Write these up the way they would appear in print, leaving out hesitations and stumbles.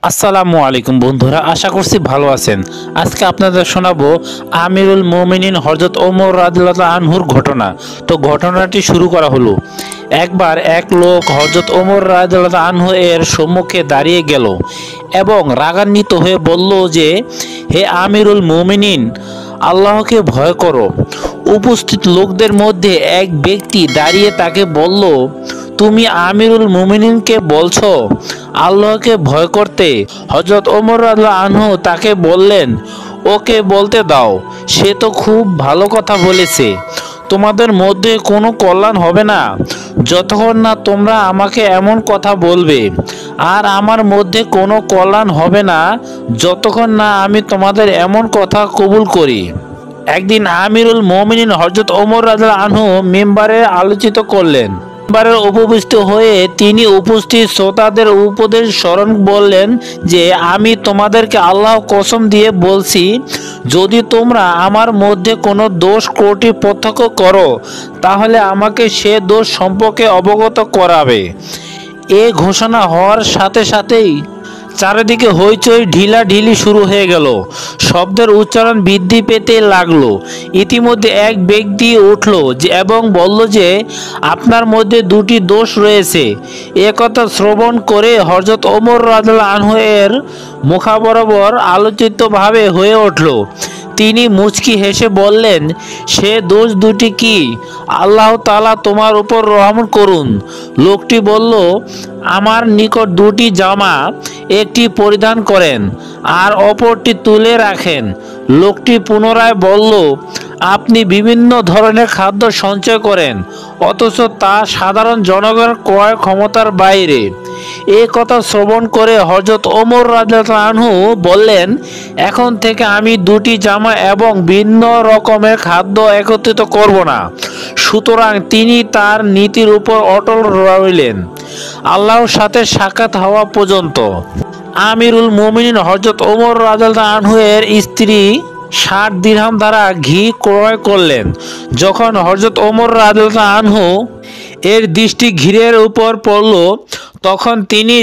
আসসালামু আলাইকুম বন্ধুরা, আশা করছি ভালো আছেন। আজকে আপনাদের শোনাবো আমিরুল মুমিনিন হযরত ওমর রাদিয়াল্লাহু আনহুর ঘটনা। তো ঘটনাটি শুরু করা হলো। একবার এক লোক হযরত ওমর রাদিয়াল্লাহু আনহু এর সম্মুখে দাঁড়িয়ে গেল এবং রাগান্বিত হয়ে বলল যে, হে আমিরুল মুমিনিন, আল্লাহকে ভয় করো। উপস্থিত লোকদের মধ্যে এক ব্যক্তি দাঁড়িয়ে তাকে বলল, তুমি আমিরুল মুমিনিনকে বলছো আল্লাহকে ভয় করতে? হযরত ওমর রাদিয়াল্লাহু আনহু তাকে বললেন, ওকে বলতে দাও, সে তো খুব ভালো কথা বলেছে। তোমাদের মধ্যে কোনো কল্যাণ হবে না যতক্ষণ না তোমরা আমাকে এমন কথা বলবে, আর আমার মধ্যে কোনো কল্যাণ হবে না যতক্ষণ না আমি তোমাদের এমন কথা কবুল করি। একদিন আমিরুল মুমিনিন হযরত ওমর রাদিয়াল্লাহু আনহু মিম্বারে আলোচিত করলেন। মিম্বারে উপবিষ্ট হয়ে তিনি উপস্থিত শ্রোতাদের উপদেশ স্মরণ বললেন যে, আমি তোমাদেরকে আল্লাহ কসম দিয়ে বলছি, যদি তোমরা আমার মধ্যে কোনো দোষ ত্রুটি প্রত্যক্ষ করো তাহলে আমাকে সে দোষ সম্পর্কে অবগত করাবে। এ ঘোষণা হওয়ার সাথে সাথেই চারিদিকে হইচই ঢিলাঢিলি শুরু হয়ে গেল। শব্দের উচ্চারণ বৃদ্ধি পেতে লাগলো। ইতিমধ্যে এক ব্যক্তি উঠল এবং বলল যে, আপনার মধ্যে দুটি দোষ রয়েছে। এ কথা শ্রবণ করে হযরত ওমর রাদিয়াল্লাহু আনহু এর মুখাবরাবর আলোচিতভাবে হয়ে উঠল। তিনি মুচকি হেসে বললেন, সে দোষ দুটি কি? আল্লাহ তাআলা তোমার উপর রহম করুন। লোকটি বলল, আমার নিকট দুটি জামা, একটি পরিধান করেন আর অপরটি তুলে রাখেন। লোকটি পুনরায় বলল, আপনি বিভিন্ন ধরনের খাদ্য সঞ্চয় করেন, অথচ তা সাধারণ জনগণের ক্রয় ক্ষমতার বাইরে। এ কথা শ্রবণ করে হযরত ওমর রাদিয়াল্লাহু আনহু বললেন, এখন থেকে আমি দুটি জামা এবং ভিন্ন রকমের খাদ্য একত্রিত করব না। সুতরাং তিনি তার নীতির উপর অটল রইলেন আল্লাহর সাথে সাক্ষাৎ হওয়া পর্যন্ত। আমিরুল মুমিনিন হযরত ওমর রাদিয়াল্লাহু আনহু এর স্ত্রী 60 দিরহাম দ্বারা ঘি ক্রয় করলেন। যখন হযরত ওমর রাদিয়াল্লাহু আনহু এর দৃষ্টি ঘিরের উপর পড়ল, তখন তিনি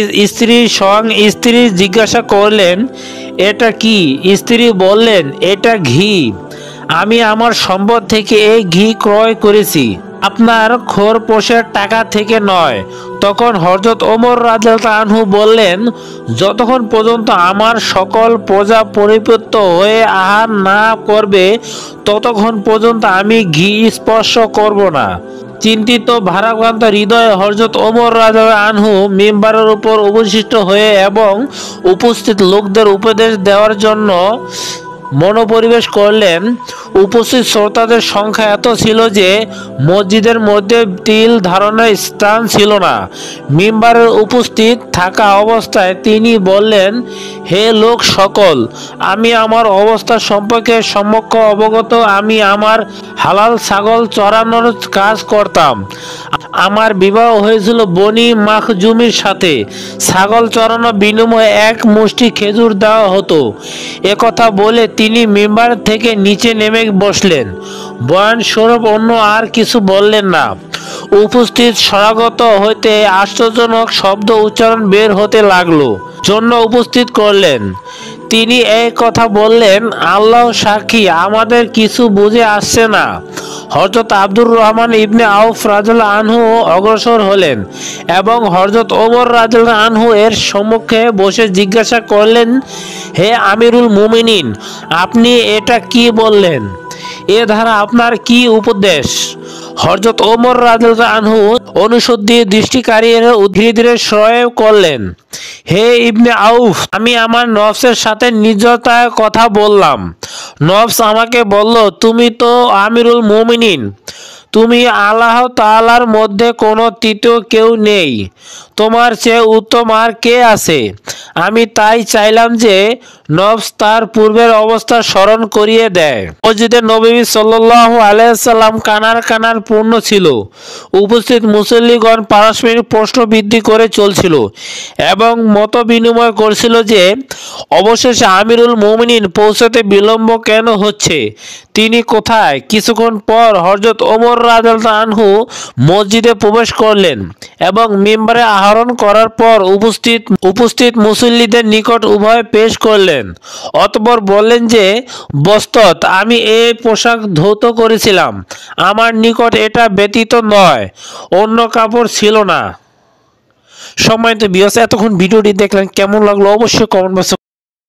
স্ত্রী জিজ্ঞাসা করলেন, এটা কি? স্ত্রী বললেন, এটা ঘি। আমি আমার সম্পদ থেকে এই ঘি ক্রয় করেছি, আপনার খোরপোশের টাকা থেকে নয়। তখন হযরত ওমর রাদিয়াল্লাহু আনহু বললেন, যতক্ষণ পর্যন্ত আমার সকল প্রজা পরিতৃপ্ত হয়ে আহার না করবে ততক্ষণ পর্যন্ত আমি ঘি স্পর্শ করব না। চিন্তিত ভারাক্রান্ত হৃদয়ে হযরত ওমর রাদিয়াল্লাহু আনহু মিম্বারের উপর অবশিষ্ট হয়ে এবং উপস্থিত লোকদের উপদেশ দেওয়ার জন্য মনোপরিবেশ করলেন। উপস্থিত শ্রোতাদের সংখ্যা এত ছিল যে মসজিদের মধ্যে তিল ধারণের স্থান ছিল না। মিম্বারে উপস্থিত থাকা অবস্থায় তিনি বললেন, হে লোক সকল, আমি আমার অবস্থা সম্পর্কে সম্যক অবগত। আমি আমার হালাল ছাগল চড়ানোর কাজ করতাম। আমার বিবাহ হয়েছিল বনি মাখজুমির সাথে। ছাগল চড়ানোর বিনিময়ে এক মুষ্টি খেজুর দেওয়া হতো। একথা বলে তিনি মিম্বার থেকে নিচে নেমে বসলেন। বয়ান স্বরূপ অন্য আর কিছু বললেন না। উপস্থিত সরাগত হইতে আশ্চর্যজনক শব্দ উচ্চারণ বের হতে লাগলো। জন্য উপস্থিত করলেন। তিনি এই কথা বললেন, আল্লাহ সাক্ষী, আমাদের কিছু বুঝে আসছে না। হযরত আব্দুর রহমান ইবনে আউফ রাদিয়াল্লাহু আনহু অগ্রসর হলেন এবং হযরত ওমর রাদিয়াল্লাহু আনহু এর সম্মুখে বসে জিজ্ঞাসা করলেন, হে আমিরুল মুমিনিন, আপনি এটা কি বললেন? এ ধারা আপনার কি উপদেশ? হযরত ওমর রাদিয়াল্লাহু আনহু অনুসদ্ধি দৃষ্টিকারীর ধীরে ধীরে শ্রয় করলেন, হে ইবনে আউফ, আমি আমার নফসের সাথে নির্জতায় কথা বললাম। নফস আমাকে বলল, তুমি তো আমিরুল মুমিনিন, তুমি আল্লাহ তাআলার মধ্যে কোনো তৃতীয় কেউ নেই, তোমার চেয়ে উত্তম আর কে আছে? আমি তাই চাইলাম যে নফস তার পূর্বের অবস্থা স্মরণ করিয়ে দেয়। মসজিদে নববী সাল্লাল্লাহু আলাইহি সাল্লাম কানার পূর্ণ ছিল। উপস্থিত মুসল্লিগণ পারস্পরিক প্রশ্ন বৃদ্ধি করে চলছিল এবং মত বিনিময় করছিল যে অবশেষে আমিরুল মুমিনিন পৌঁছতে বিলম্ব কেন হচ্ছে, তিনি কোথায়? কিছুক্ষণ পর হযরত ওমর রাদিয়াল্লাহু আনহু মসজিদে প্রবেশ করলেন এবং মিম্বারে আরোহণ করার পর উপস্থিত মুসল্লিদের নিকট উভয় পেশ করলেন। অতঃপর বললেন যে, বস্তত আমি এই পোশাক ধৌত করেছিলাম, আমার নিকট এটা ব্যতীত নয় অন্য কাপড় ছিল না। সম্মানিত ভিউয়ার্স, এতক্ষণ ভিডিওটি দেখলেন, কেমন লাগলো অবশ্যই কমেন্ট বক্সে